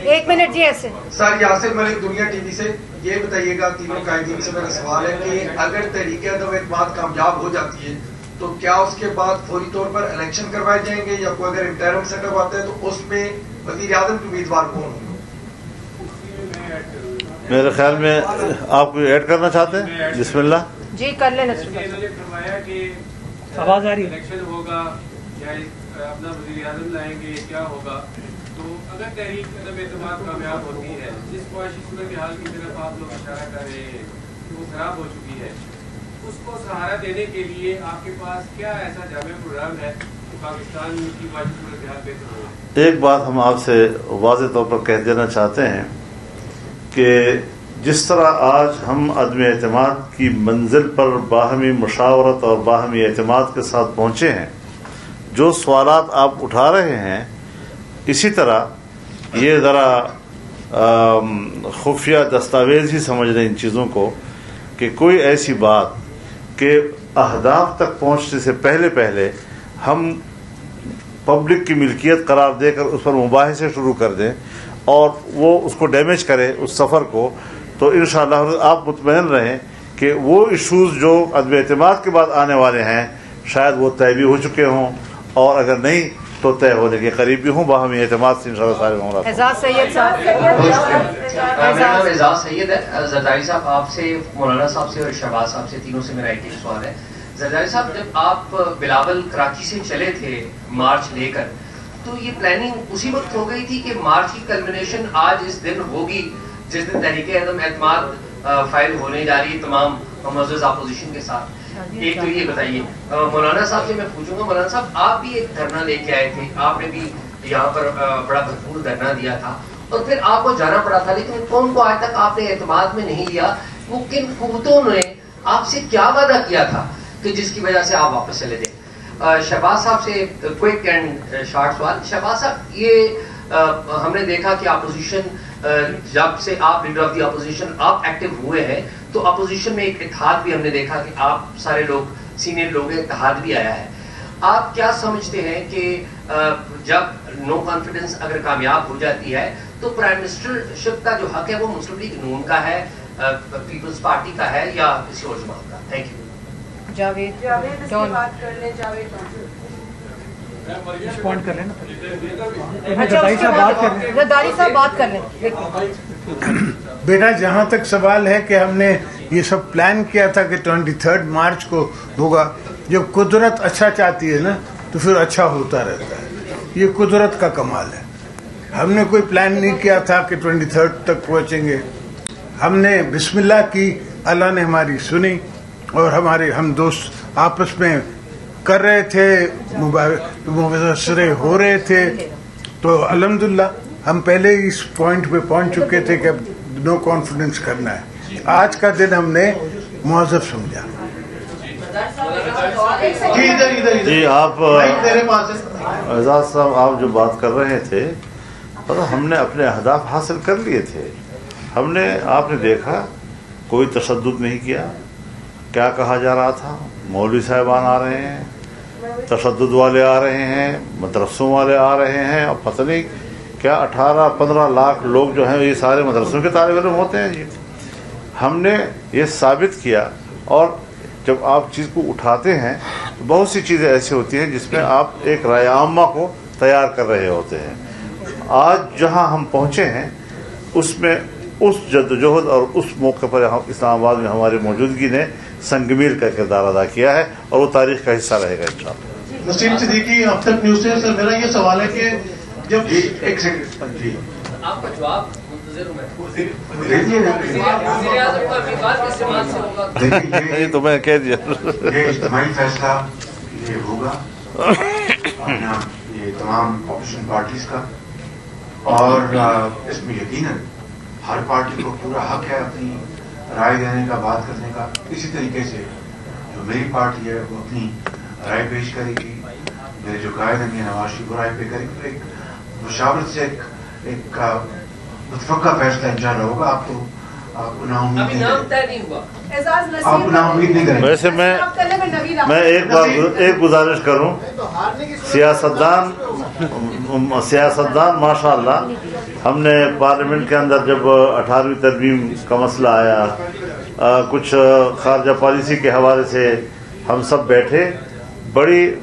ایک منٹ جی ایسے سر یاسر ملک دنیا ٹی وی سے، یہ بتائیے گا تینوں قائدین سے میرا سوال ہے کہ اگر تحریک عدم اعتماد کامیاب ہو جاتی ہے تو کیا اس کے بعد فوری طور پر الیکشن کروائے جائیں گے، یا کوئی اگر انٹرم سیٹ اپ آتا ہے تو اس میں وزیر اعظم کے امیدوار کون ہوں گے؟ میرے خیال میں آپ کو ایڈ کرنا چاہتے ہیں؟ بسم اللہ جی کر لیں۔ فرمایا کہ آواز آ رہی ہے، الیکشن ہوگا یا اپنا وزیر اعظم لائیں گے، کیا ہوگا؟ تو اگر تحریک عدم اعتماد کامیاب ہوتی ہے، جس معاشی صورتحال کی طرف آپ لوگ اشارہ کر رہے ہیں وہ خراب ہو چکی ہے، اس کو سہارا دینے کے لیے آپ کے پاس کیا ایسا جامع پروگرام ہے کہ پاکستان کی معاشی صورتحال بہتر ہو؟ ایک بات ہم آپ سے واضح طور پر کہہ دینا چاہتے ہیں کہ جس طرح آج ہم عدم اعتماد کی منزل پر باہمی مشاورت اور باہمی اعتماد کے ساتھ پہنچے ہیں، جو سوالات آپ اٹھا رہے ہیں اسی طرح یہ ذرا خفیہ دستاویز ہی سمجھ رہے ان چیزوں کو کہ کوئی ایسی بات کہ اہداف تک پہنچنے سے پہلے ہم پبلک کی ملکیت قرار دے کر اس پر مباحثے شروع کر دیں اور وہ اس کو ڈیمیج کرے اس سفر کو، تو انشاءاللہ آپ مطمئن رہیں کہ وہ ایشوز جو عدم اعتماد کے بعد آنے والے ہیں شاید وہ طے بھی ہو چکے ہوں، اور اگر نہیں تو طے ہونے کے قریب بھی ہوں، باہمی اعتماد سے انشاءاللہ سارے معاملات۔ اعزاز سید صاحب، میرا نام اعزاز سید ہے۔ زرداری صاحب، آپ سے، مولانا صاحب سے اور شہباز صاحب سے، تینوں سے میرا ایک سوال ہے۔ زرداری صاحب، جب آپ بلاول کراچی سے چلے تھے مارچ لے کر، تو یہ پلاننگ اسی وقت ہو گئی تھی کہ مارچ کی کلمنیشن آج اس دن ہوگی جس دن تحریک عدم اعتماد فائل ہونے جا رہی ہے تمام معزز اپوزیشن کے ساتھ؟ ایک تو یہ بتائیے۔ مولانا صاحب سے میں پوچھوں گا، مولانا صاحب آپ بھی ایک دھرنا لے کے آئے تھے، آپ نے بھی یہاں پر بڑا بھرپور دھرنا دیا تھا، اور پھر آپ کو جانا پڑا تھا، لیکن قوم کو آج تک آپ نے اعتماد میں نہیں لیا۔ وہ کن قوتوں نے آپ سے کیا وعدہ کیا تھا کہ جس کی وجہ سے آپ واپس چلے گئے؟ شہباز صاحب سے کوئک اینڈ شارٹ سوال۔ شہباز صاحب، یہ ہم نے دیکھا کہ اپوزیشن جب سے آپ لیڈر آف دی اپوزیشن آپ ایکٹیو ہوئے ہیں تو اپوزیشن میں ایک اتحاد بھی ہم نے دیکھا کہ آپ سارے لوگ سینئر لوگ ہیں، اتحاد بھی آیا ہے۔ آپ کیا سمجھتے ہیں کہ جب نو کانفیڈنس اگر کامیاب ہو جاتی ہے تو پرائم منسٹر شپ کا جو حق ہے وہ مسلم لیگ نون کا ہے، پیپلز پارٹی کا ہے، یا کسی اور جماعت کا؟ Thank you. جاوید بات کر لیں، جاوید رسپونڈ کر لیں نا۔ زرداری صاحب بات کر لیں۔ بیٹا، جہاں تک سوال ہے کہ ہم نے یہ سب پلان کیا تھا کہ 23 مارچ کو ہوگا، جب قدرت اچھا چاہتی ہے نا تو پھر اچھا ہوتا رہتا ہے، یہ قدرت کا کمال ہے۔ ہم نے کوئی پلان نہیں کیا تھا کہ 23 تک پہنچیں گے، ہم نے بسم اللہ کی، اللہ نے ہماری سنی، اور ہم دوست آپس میں کر رہے تھے، مبصرے ہو رہے تھے، تو الحمدللہ ہم پہلے اس پوائنٹ پہ پہنچ چکے تھے کہ اب نو کانفیڈنس کرنا ہے۔ آج کا دن ہم نے معذب سمجھا۔ جی، آپ اعزاز صاحب، آپ جو بات کر رہے تھے، ہم نے اپنے اہداف حاصل کر لیے تھے۔ ہم نے، آپ نے دیکھا، کوئی تشدد نہیں کیا۔ کیا کہا جا رہا تھا؟ مولوی صاحبان آ رہے ہیں، تشدد والے آ رہے ہیں، مدرسوں والے آ رہے ہیں، اور پتہ نہیں کیا 18-15 لاکھ لوگ جو ہیں یہ سارے مدرسوں کے طالب علم ہوتے ہیں۔ جی، ہم نے یہ ثابت کیا، اور جب آپ چیز کو اٹھاتے ہیں تو بہت سی چیزیں ایسی ہوتی ہیں جس میں آپ ایک رائے عامہ کو تیار کر رہے ہوتے ہیں۔ آج جہاں ہم پہنچے ہیں اس میں اس جدوجہد اور اس موقع پر اسلام آباد میں ہماری موجودگی نے سنگ میل کا کردار ادا کیا ہے، اور وہ تاریخ کا حصہ رہے گا انشاءاللہ۔ نسیم صدیقی، اب تک نیوز سے سر، میرا یہ سوال ہے کہ جب ایک سیکنڈ، جی آپ کا جواب منتظر ہوں میں۔ یہ تو میں کہہ دیا، یہ اجتماعی فیصلہ یہ ہوگا یہ تمام اپوزیشن پارٹیز کا، اور اس میں یقیناً ہر پارٹی کو پورا حق ہے اپنی رائے دینے کا، بات کرنے کا۔ اسی طریقے سے جو میری پارٹی ہے وہ اپنی رائے پیش کرے گی، میرے جو قائد ہیں نواز شریف وہ رائے پہ کرے گی، ایک مشاورت سے ایک متفقہ فیصلہ انشاءاللہ ہوگا۔ آپ تو نا امید نہیں کریں۔ ویسے میں ایک گزارش کروں، سیاستدان ماشاءاللہ، ہم نے پارلیمنٹ کے اندر جب 18ویں ترمیم کا مسئلہ آیا، کچھ خارجہ پالیسی کے حوالے سے ہم سب بیٹھے، بڑی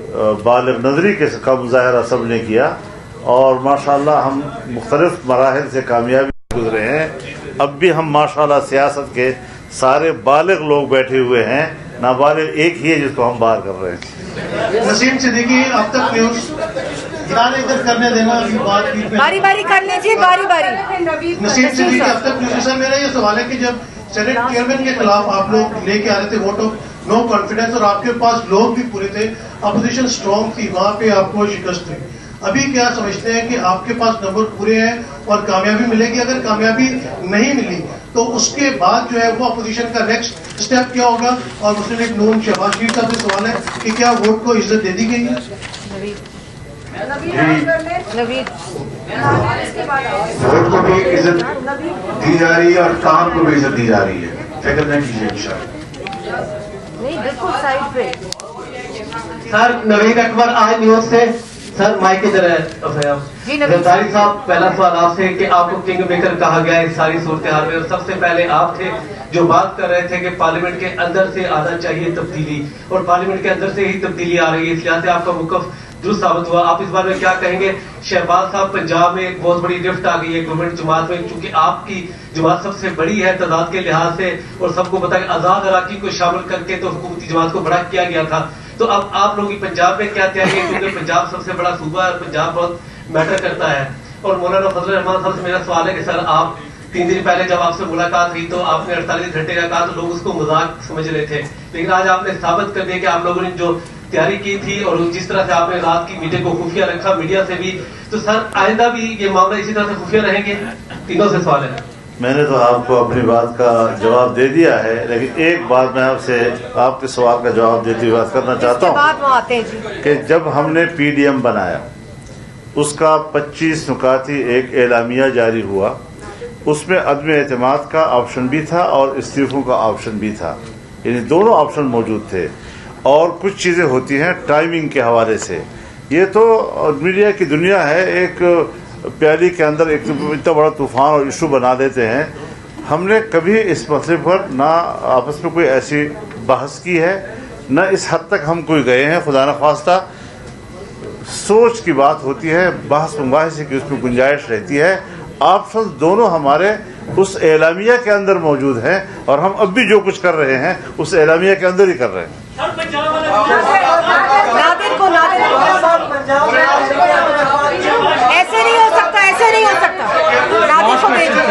بالغ نظری کا مظاہرہ سب نے کیا، اور ماشاءاللہ ہم مختلف مراحل سے کامیابی گزرے ہیں۔ اب بھی ہم ماشاءاللہ سیاست کے سارے بالغ لوگ بیٹھے ہوئے ہیں، نابالغ ایک ہی ہے جس کو ہم باہر کر رہے ہیں۔ نسیم صدیقی، اب تک نیوز ادھر کرنے دینا، باری باری کر لیں جی، باری باری۔ نسیم صدیقی، اب تک نیوز سر، میرا یہ سوال ہے کہ جب سینٹ چیئرمین کے خلاف آپ لوگ لے کے آ رہے تھے ووٹ آف نو کانفیڈنس، اور آپ کے پاس لوگ بھی پورے تھے، اپوزیشن اسٹرانگ تھی، وہاں پہ آپ کو شکست تھی، ابھی کیا سمجھتے ہیں کہ آپ کے پاس نمبر پورے ہیں اور کامیابی ملے گی؟ اگر کامیابی نہیں ملی تو اس کے بعد جو ہے وہ اپوزیشن کا نیکسٹ اسٹیپ کیا ہوگا؟ اور مسلم لیگ نون شہباز شریف صاحب سے سوال ہے کہ کیا ووٹ کو عزت دے دی گئی ہے؟ ووٹ کو بھی عزت دی جا رہی ہے اور کام کو بھی عزت دی جا رہی ہے، فکر نہ کیجیے انشاءاللہ۔ نہیں، بالکل سائڈ پہ۔ سر، نوید اکبر آج نیوز سے سر مائک ادھر ہے. زرداری صاحب پہلا سوال آپ سے کہ آپ کو کنگ میکر کہا گیا اس ساری صورتحال میں، اور سب سے پہلے آپ تھے جو بات کر رہے تھے کہ پارلیمنٹ کے اندر سے آنا چاہیے تبدیلی، اور پارلیمنٹ کے اندر سے ہی تبدیلی آ رہی ہے، اس لحاظ سے آپ کا موقف درست ثابت ہوا. آپ اس بارے میں کیا کہیں گے؟ شہباز صاحب پنجاب میں ایک بہت بڑی رفٹ آ گئی ہے گورنمنٹ جماعت میں، چونکہ آپ کی جماعت سب سے بڑی ہے تعداد کے لحاظ سے، اور سب کو پتا ہے آزاد اراکین کو شامل کر کے تو حکومتی جماعت کو بڑا کیا گیا تھا. تو اب آپ لوگوں کی پنجاب میں کیا تیاری ہے، کیونکہ پنجاب سب سے بڑا صوبہ ہے اور پنجاب بہت میٹر کرتا ہے. اور مولانا فضل الرحمان صاحب سے میرا سوال ہے کہ سر آپ 3 دن پہلے جب آپ سے ملاقات ہوئی تو آپ نے 48 گھنٹے کا کہا تو لوگ اس کو مذاق سمجھ رہے تھے، لیکن آج آپ نے ثابت کر دیا کہ آپ لوگوں نے جو تیاری کی تھی اور جس طرح سے آپ نے رات کی میٹنگ کو خفیہ رکھا میڈیا سے بھی، تو سر آئندہ بھی یہ معاملہ اسی طرح سے خفیہ رہیں گے؟ تینوں سے سوال ہے. میں نے تو آپ کو اپنی بات کا جواب دے دیا ہے، لیکن ایک بات میں آپ سے آپ کے سوال کا جواب دیتی ہوئی بات کرنا چاہتا ہوں کہ جب ہم نے پی ڈی ایم بنایا اس کا 25 نکاتی ایک اعلامیہ جاری ہوا، اس میں عدم اعتماد کا آپشن بھی تھا اور استعفوں کا آپشن بھی تھا، یعنی دونوں آپشن موجود تھے. اور کچھ چیزیں ہوتی ہیں ٹائمنگ کے حوالے سے، یہ تو میڈیا کی دنیا ہے، ایک پیالی کے اندر ایک اتنا بڑا طوفان اور ایشو بنا دیتے ہیں. ہم نے کبھی اس مسئلے پر نہ آپس میں کوئی ایسی بحث کی ہے، نہ اس حد تک ہم کوئی گئے ہیں. خدا نخواستہ سوچ کی بات ہوتی ہے، بحث مباحثے کی اس میں گنجائش رہتی ہے. آپشن دونوں ہمارے اس اعلامیہ کے اندر موجود ہیں، اور ہم اب بھی جو کچھ کر رہے ہیں اس اعلامیہ کے اندر ہی کر رہے ہیں. ایسے نہیں ہو سکتا، ایسے نہیں ہو سکتا. نادر کو بھیجیے.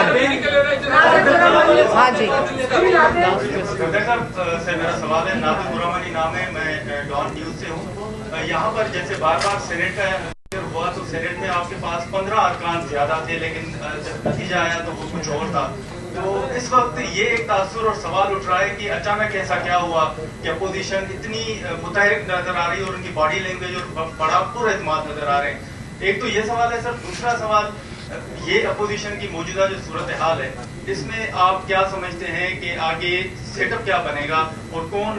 ہاں جی سے میرا سوال ہے. نادر برامانی نام ہے، میں ڈان نیوز سے ہوں. یہاں پر جیسے بار بار سینیٹ کا ہوا تو سینیٹ میں آپ کے پاس 15 ارکان زیادہ تھے، لیکن جب نتیجہ آیا تو وہ کچھ اور تھا. تو اس وقت یہ ایک تاثر اور سوال اٹھ رہا ہے کہ اچانک ایسا کیا ہوا کہ اپوزیشن اتنی متحرک نظر آ رہی ہے اور ان کی باڈی لینگویج اور بڑا پر اعتماد نظر آ رہے ہیں. ایک تو یہ سوال ہے سر. دوسرا سوال یہ اپوزیشن کی موجودہ جو صورتحال ہے اس میں آپ کیا سمجھتے ہیں کہ آگے سیٹ اپ کیا بنے گا اور کون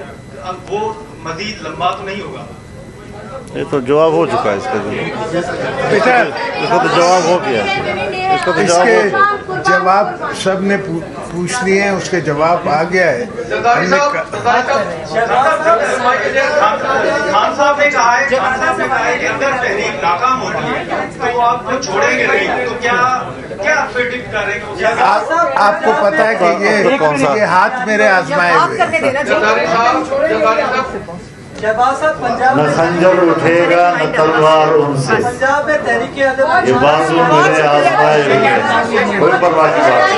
وہ مزید لمبا تو نہیں ہوگا؟ یہ تو جواب ہو چکا ہے اس کا، اس کا تو جواب ہو گیا. اس کے جواب سب نے پوچھ لیے ہیں، اس کے جواب آ گیا ہے. خان صاحب نے کہا ہے کہ اگر تحریک ناکام ہوتی ہے تو آپ کو چھوڑیں گے نہیں، تو کیا پریڈکٹ کر رہے ہیں؟ آپ کو پتا ہے کہ یہ ہاتھ میرے آزمائے ہوئے. نہ خنجر اٹھے گا نہ تلوار ان سے، یہ بازو میرے آزمائے ہوئے ہیں. کوئی پرواہ کی بات.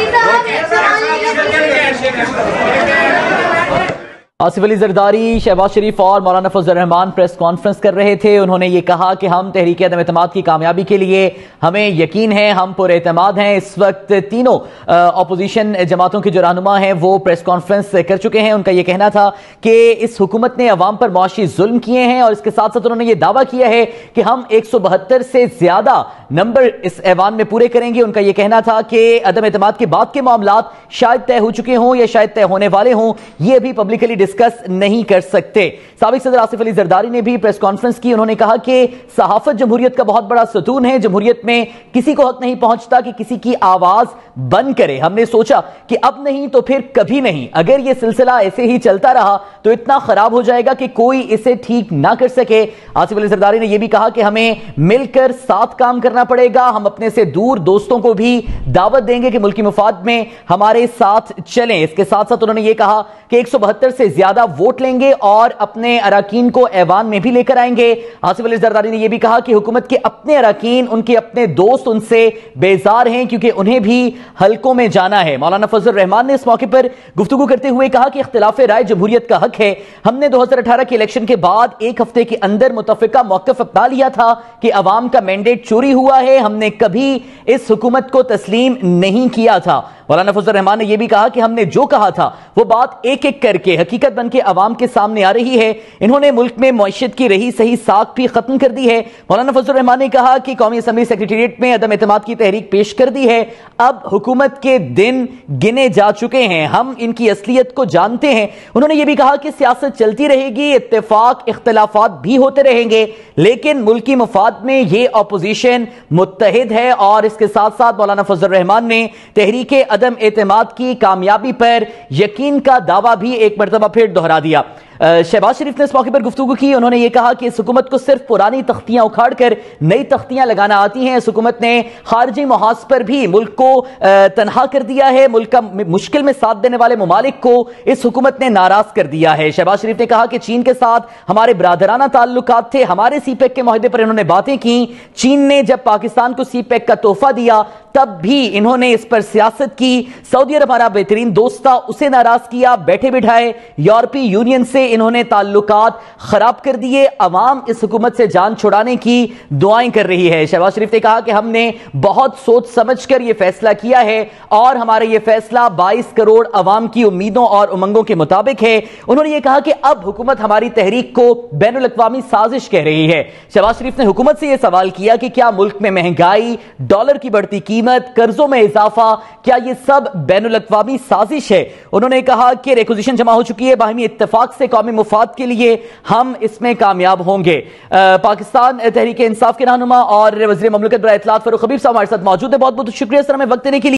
آصف علی زرداری، شہباز شریف اور مولانا فضل الرحمان پریس کانفرنس کر رہے تھے. انہوں نے یہ کہا کہ ہم تحریک عدم اعتماد کی کامیابی کے لیے ہمیں یقین ہے، ہم پر اعتماد ہیں. اس وقت تینوں اپوزیشن جماعتوں کے جو رہنما ہیں وہ پریس کانفرنس کر چکے ہیں. ان کا یہ کہنا تھا کہ اس حکومت نے عوام پر معاشی ظلم کیے ہیں، اور اس کے ساتھ ساتھ انہوں نے یہ دعویٰ کیا ہے کہ ہم 172 سے زیادہ نمبر اس ایوان میں پورے کریں گے. ان کا یہ کہنا تھا کہ عدم اعتماد کے بعد کے معاملات شاید طے ہو چکے ہوں یا شاید طے ہونے والے ہوں، یہ بھی پبلکلی ڈسکس نہیں کر سکتے. سابق صدر آصف علی زرداری نے بھی پریس کانفرنس کی. انہوں نے کہا کہ صحافت جمہوریت کا بہت بڑا ستون ہے، جمہوریت میں کسی کو حق نہیں پہنچتا کہ کسی کی آواز بند کرے. ہم نے سوچا کہ اب نہیں تو پھر کبھی نہیں. اگر یہ سلسلہ ایسے ہی چلتا رہا تو اتنا خراب ہو جائے گا کہ کوئی اسے ٹھیک نہ کر سکے. آصف علی زرداری نے یہ بھی کہا کہ ہمیں مل کر ساتھ کام کرنا پڑے گا. ہم اپنے سے دور دوستوں کو بھی دعوت دیں گے کہ ملکی مفاد میں ہمارے ساتھ چلیں. اس کے ساتھ ساتھ انہوں نے یہ کہا کہ 172 سے زیادہ ووٹ لیں گے اور اپنے اراکین کو ایوان میں بھی لے کر آئیں گے. آصف علی زرداری نے یہ بھی کہا کہ حکومت کے اپنے اراکین، ان کے اپنے دوست ان سے بیزار ہیں کیونکہ انہیں بھی حلقوں میں جانا ہے. مولانا فضل الرحمان نے اس موقع پر گفتگو کرتے ہوئے کہا کہ اختلاف رائے جمہوریت کا حق ہے. ہم نے 2018 کے الیکشن کے بعد ایک ہفتے کے اندر متفقہ موقف اپنا لیا تھا کہ عوام کا مینڈیٹ چوری ہوا ہے. ہم نے کبھی اس حکومت کو تسلیم نہیں کیا تھا. مولانا فضل الرحمان نے یہ بھی کہا کہ ہم نے جو کہا تھا وہ بات ایک ایک کر کے حقیقت حقیقت بن کے عوام کے سامنے آ رہی ہے. انہوں نے ملک میں معیشت کی رہی صحیح ساکھ بھی ختم کر دی ہے. مولانا فضل الرحمان نے کہا کہ قومی اسمبلی سیکریٹریٹ میں عدم اعتماد کی تحریک پیش کر دی ہے. اب حکومت کے دن گنے جا چکے ہیں, ہم ان کی اصلیت کو جانتے ہیں. انہوں نے یہ بھی کہا کہ سیاست چلتی رہے گی, اتفاق اختلافات بھی ہوتے رہیں گے, لیکن ملکی مفاد میں یہ اپوزیشن متحد ہے. اور اس کے ساتھ ساتھ مولانا فضل الرحمان نے تحریک عدم اعتماد کی کامیابی پر یقین کا دعویٰ بھی ایک مرتبہ پھر دہرا دیا. شہباز شریف نے اس موقع پر گفتگو کی. انہوں نے یہ کہا کہ اس حکومت کو صرف پرانی تختیاں اکھاڑ کر نئی تختیاں لگانا آتی ہیں. اس حکومت نے خارجی محاذ پر بھی ملک کو تنہا کر دیا ہے. ملک کا مشکل میں ساتھ دینے والے ممالک کو اس حکومت نے ناراض کر دیا ہے. شہباز شریف نے کہا کہ چین کے ساتھ ہمارے برادرانہ تعلقات تھے, ہمارے سی پیک کے معاہدے پر انہوں نے باتیں کی. چین نے جب پاکستان کو سی پیک کا تحفہ دیا تب بھی انہوں نے اس پر سیاست کی. سعودی عرب ہمارا بہترین دوست تھا, اسے ناراض کیا, بیٹھے بٹھائے. یورپی یونین سے انہوں نے تعلقات خراب کر دیے. عوام اس حکومت سے جان چھڑانے کی دعائیں کر رہی ہے. شہباز شریف نے کہا کہ ہم نے بہت سوچ سمجھ کر یہ فیصلہ کیا ہے اور ہمارا یہ فیصلہ 22 کروڑ عوام کی امیدوں اور امنگوں کے مطابق ہے. انہوں نے یہ کہا کہ اب حکومت ہماری تحریک کو بین الاقوامی سازش کہہ رہی ہے. شہباز شریف نے حکومت سے یہ سوال کیا کہ کیا ملک میں مہنگائی, ڈالر کی بڑھتی قیمت, قرضوں میں اضافہ, کیا یہ سب بین الاقوامی سازش ہے؟ انہوں نے کہا کہ ریکوزیشن جمع ہو چکی ہے, باہمی اتفاق سے قومی مفاد کے لیے ہم اس میں کامیاب ہوں گے. پاکستان تحریک انصاف کے رہنما اور وزیر مملکت برائے اطلاعات فاروق حبیب صاحب ہمارے ساتھ موجود ہیں. بہت بہت شکریہ سر ہمیں وقت دینے کے لیے.